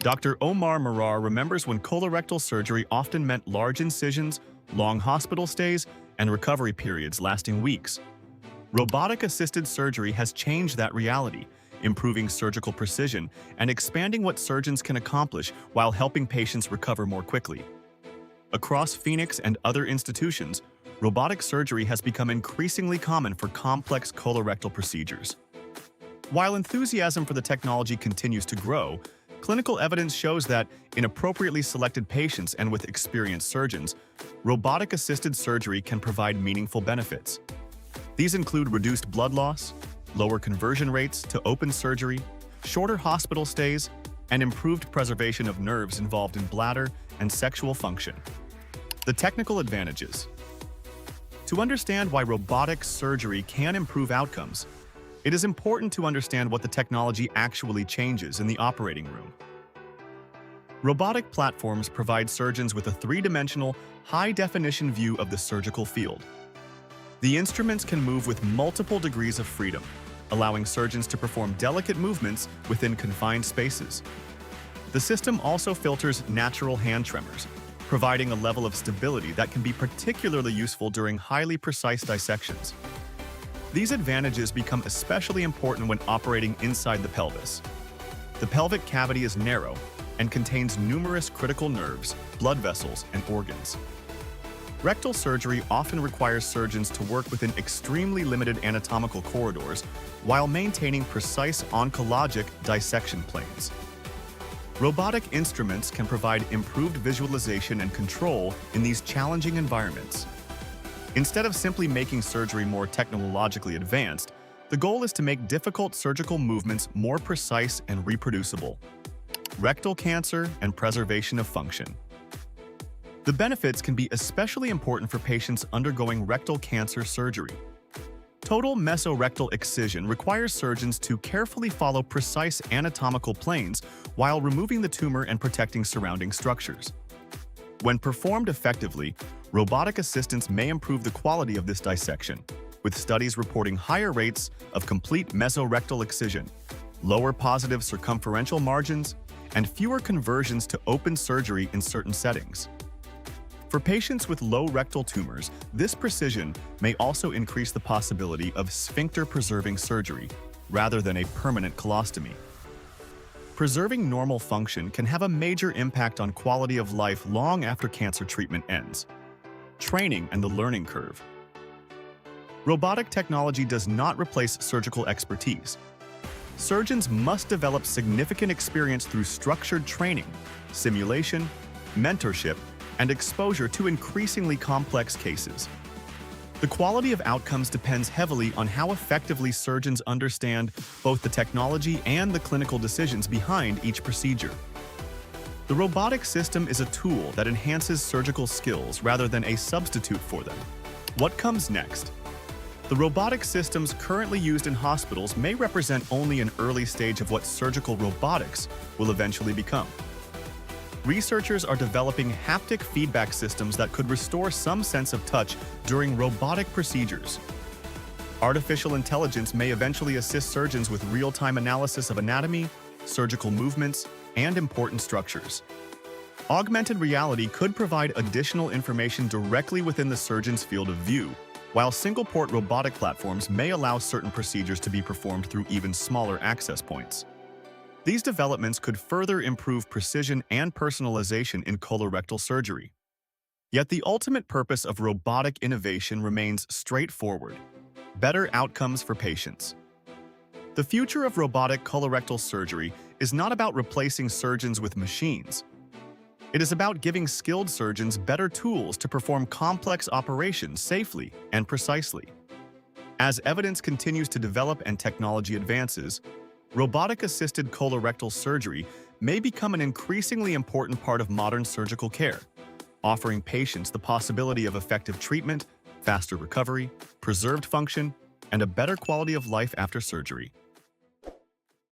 Dr. Omar Marar remembers when colorectal surgery often meant large incisions, long hospital stays, and recovery periods lasting weeks. Robotic-assisted surgery has changed that reality, improving surgical precision and expanding what surgeons can accomplish while helping patients recover more quickly. Across Phoenix and other institutions, robotic surgery has become increasingly common for complex colorectal procedures. While enthusiasm for the technology continues to grow, clinical evidence shows that, in appropriately selected patients and with experienced surgeons, robotic-assisted surgery can provide meaningful benefits. These include reduced blood loss, lower conversion rates to open surgery, shorter hospital stays, and improved preservation of nerves involved in bladder and sexual function. The technical advantages. To understand why robotic surgery can improve outcomes, it is important to understand what the technology actually changes in the operating room. Robotic platforms provide surgeons with a three-dimensional, high-definition view of the surgical field. The instruments can move with multiple degrees of freedom, allowing surgeons to perform delicate movements within confined spaces. The system also filters natural hand tremors, providing a level of stability that can be particularly useful during highly precise dissections. These advantages become especially important when operating inside the pelvis. The pelvic cavity is narrow and contains numerous critical nerves, blood vessels, and organs. Rectal surgery often requires surgeons to work within extremely limited anatomical corridors while maintaining precise oncologic dissection planes. Robotic instruments can provide improved visualization and control in these challenging environments. Instead of simply making surgery more technologically advanced, the goal is to make difficult surgical movements more precise and reproducible. Rectal cancer and preservation of function. The benefits can be especially important for patients undergoing rectal cancer surgery. Total mesorectal excision requires surgeons to carefully follow precise anatomical planes while removing the tumor and protecting surrounding structures. When performed effectively, robotic assistance may improve the quality of this dissection, with studies reporting higher rates of complete mesorectal excision, lower positive circumferential margins, and fewer conversions to open surgery in certain settings. For patients with low rectal tumors, this precision may also increase the possibility of sphincter-preserving surgery rather than a permanent colostomy. Preserving normal function can have a major impact on quality of life long after cancer treatment ends. Training and the learning curve. Robotic technology does not replace surgical expertise. Surgeons must develop significant experience through structured training, simulation, mentorship, and exposure to increasingly complex cases. The quality of outcomes depends heavily on how effectively surgeons understand both the technology and the clinical decisions behind each procedure. The robotic system is a tool that enhances surgical skills rather than a substitute for them. What comes next? The robotic systems currently used in hospitals may represent only an early stage of what surgical robotics will eventually become. Researchers are developing haptic feedback systems that could restore some sense of touch during robotic procedures. Artificial intelligence may eventually assist surgeons with real-time analysis of anatomy, surgical movements, and important structures. Augmented reality could provide additional information directly within the surgeon's field of view, while single-port robotic platforms may allow certain procedures to be performed through even smaller access points. These developments could further improve precision and personalization in colorectal surgery. Yet the ultimate purpose of robotic innovation remains straightforward: better outcomes for patients. The future of robotic colorectal surgery is not about replacing surgeons with machines. It is about giving skilled surgeons better tools to perform complex operations safely and precisely. As evidence continues to develop and technology advances, robotic-assisted colorectal surgery may become an increasingly important part of modern surgical care, offering patients the possibility of effective treatment, faster recovery, preserved function, and a better quality of life after surgery.